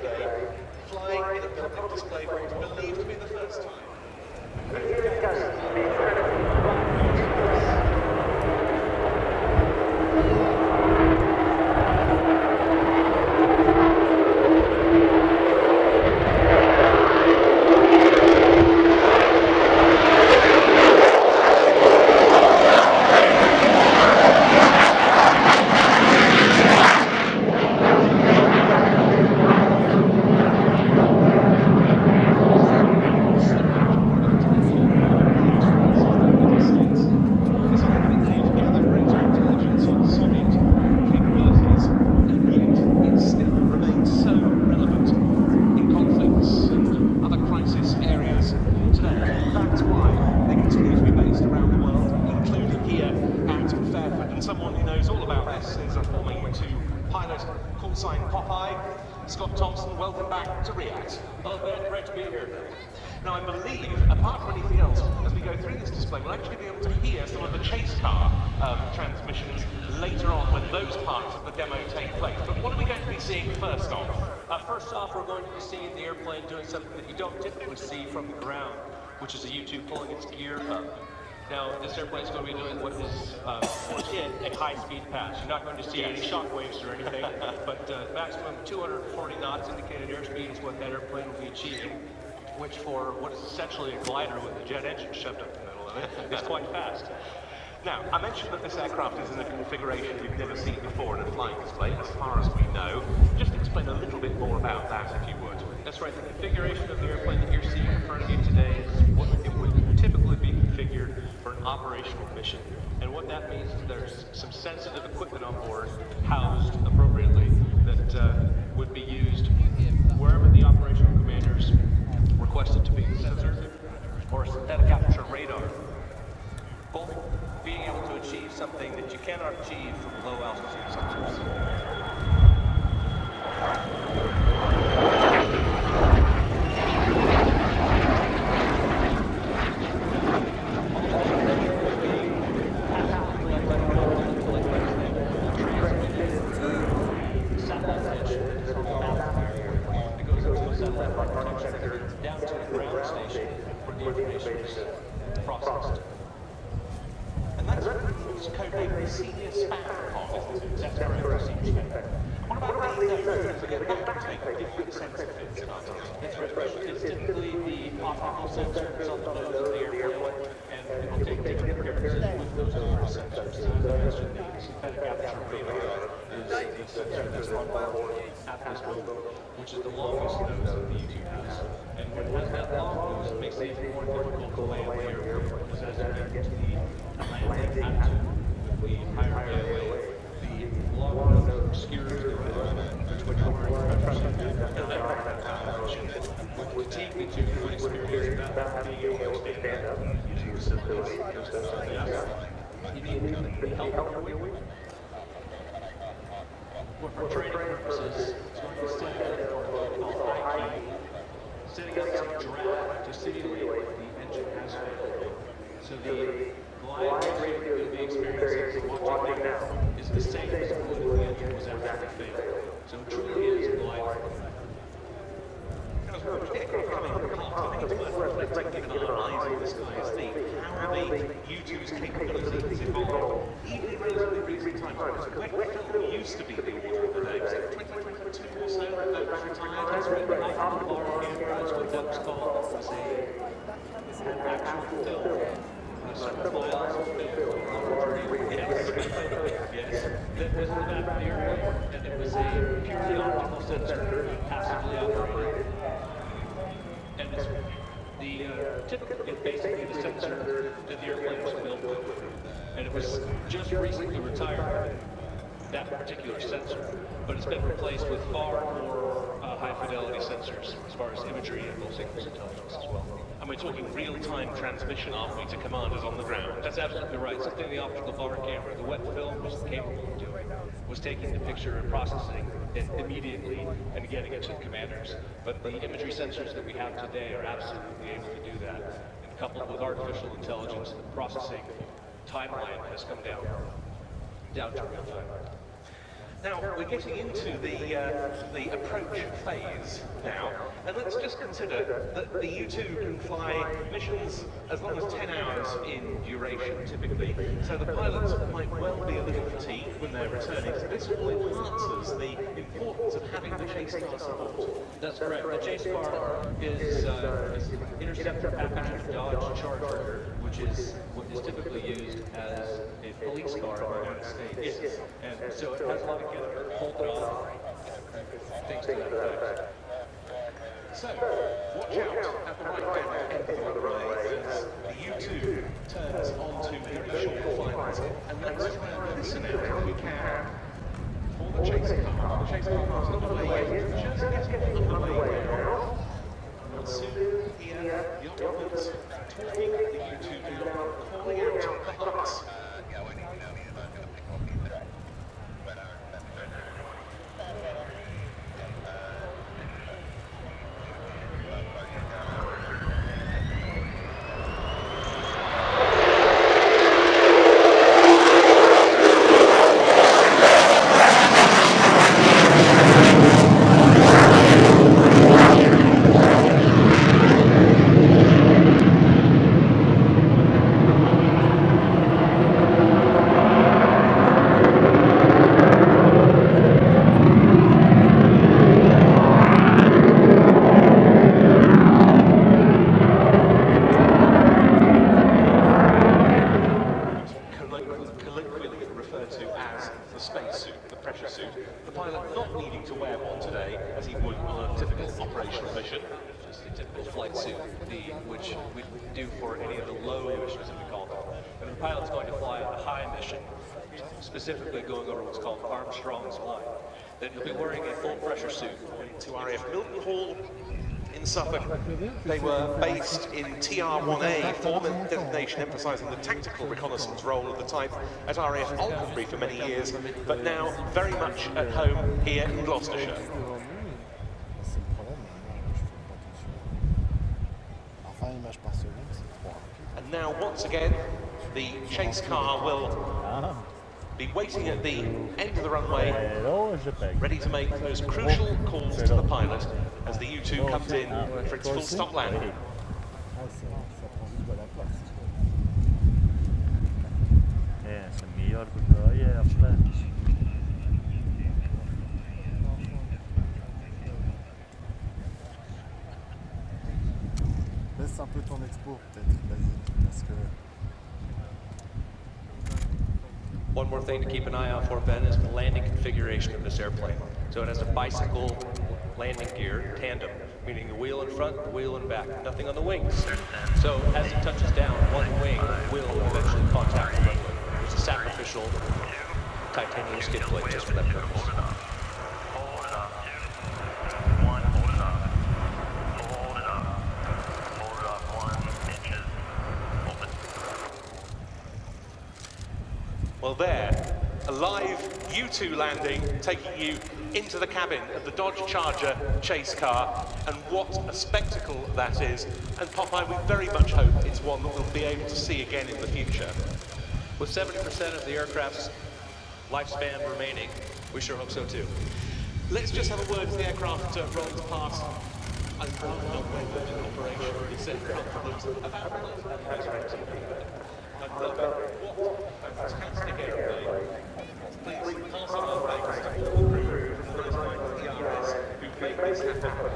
today, flying in a public display for what is believed to be the first time. Welcome back to RIAT. Oh, great to be here. Now, I believe, apart from anything else, as we go through this display, we'll actually be able to hear some of the chase car transmissions later on when those parts of the demo take place. But what are we going to be seeing first off? First off, we're going to be seeing the airplane doing something that you don't typically see from the ground, which is a U-2 pulling its gear up. Now, this airplane is going to be doing what is a high-speed pass. You're not going to see any shock waves or anything, but maximum 240 knots indicated airspeed is what that airplane will be achieving, which for what is essentially a glider with a jet engine shoved up in the middle of it is quite fast. Now, I mentioned that this aircraft is in a configuration we've never seen before in a flying display, as far as we know. Just explain a little bit more about that, if you would. That's right. The configuration of the airplane that you're seeing in front of you today is what it would typically be configured for an operational mission. And what that means is there's some sensitive equipment on board housed appropriately that would be used wherever the operational commanders requested to be censored or a synthetic aperture radar. Both being able to achieve something that you cannot achieve from low altitude sensors. Down to the ground station for the information is processed. And that's codenamed the senior span pod, isn't it? That's correct, senior span. What about the nose? Again, that take different sensors. That's right. It's typically the optical sensors on the nose of the airplane, and it will take different appearances with those other sensors. As I mentioned, the synthetic aperture radar is the sensor that's on board at this moment, which is the longest nose of the U-2S. And when it has that long nose, it makes it even more difficult to land the airplane, because as you get to the landing attitude, the higher AOA, the long nose obscures the which we're wearing pressure with fatigue that you would experience without being able to stand up. You need help on the wheel. For training purposes, it's going to be setting up called IQ, setting up some drag to simulate what the engine has failed. So the glide rate that you'll be experiencing and watching now is the same as it would if the engine was actually failed. So it truly is a glide rate. I think it's worth reflecting on our eyes in the sky as the how the U-2's capabilities evolved, even in relatively recent times. Where used to be the order of the day, was it 2022 or so, that retired? That's right, but I can borrow cameras with what's called an actual film. Certain files of film that was in the back of the airplane, and it was a purely optical sensor, passively operated. And it's basically the sensor that the airplane was built with. And it was just recently retired, that particular sensor, but it's been replaced with far more high-fidelity sensors as far as imagery and low-signals intelligence as well. And we're talking real-time transmission, aren't we, to commanders on the ground? That's absolutely right. Something the optical bar camera, the wet film, was capable of doing, was taking the picture and processing it immediately and getting it to the commanders. But the imagery sensors that we have today are absolutely able to do that. And coupled with artificial intelligence, the processing timeline has come down to real time. Now, we're getting into the approach phase now, and let's just consider that the U-2 can fly missions as long as 10 hours in duration, typically, so the pilots might well be a little fatigued when they're returning, so this all enhances the importance of having the chase car support. That's correct. The chase car is interceptor package Dodge Charger, which is what is typically used as a police car in the United States. Yes. And so it has a lot of gear, bolted off, things to that effect. So, watch out at the right down end of the runway as the U-2 turns onto very short flights, and let's try and listen out if we can for the chase car. The chase car is not underway yet, just getting underway now. We'll soon hear the occupants talking the U-2 down, calling out the huts. The pilot not needing to wear one today, as he would on a typical operational mission. Just a typical flight suit, which we do for any of the low missions that we call them. And the pilot's going to fly on a high mission, specifically going over what's called Armstrong's line. Then he'll be wearing a full pressure suit. To RAF Milton Hall in Suffolk. They were based in TR-1A, former designation emphasising the tactical reconnaissance role of the type at RAF Alconbury for many years, but now very much at home here in Gloucestershire. And now once again, the chase car will be waiting at the end of the runway, ready to make those crucial calls to the pilot as the U-2 comes in for its full stop landing. Laisse un peu ton expo peut-être, vas-y, parce que... One more thing to keep an eye out for, Ben, is the landing configuration of this airplane. So it has a bicycle landing gear, tandem, meaning the wheel in front, the wheel in back, nothing on the wings. So as it touches down, one wing will eventually contact the runway. It's a sacrificial titanium skid plate just for that purpose. Well there, a live U-2 landing taking you into the cabin of the Dodge Charger chase car, and what a spectacle that is. And Popeye, we very much hope it's one that we'll be able to see again in the future. With 70% of the aircraft's lifespan remaining, we sure hope so too. Let's just have a word as the aircraft rolls past. I love not when in operation this aircraft looks about what a fantastic airplane. Please pass on our thanks to all the crew from the 99 ERS who made this happen.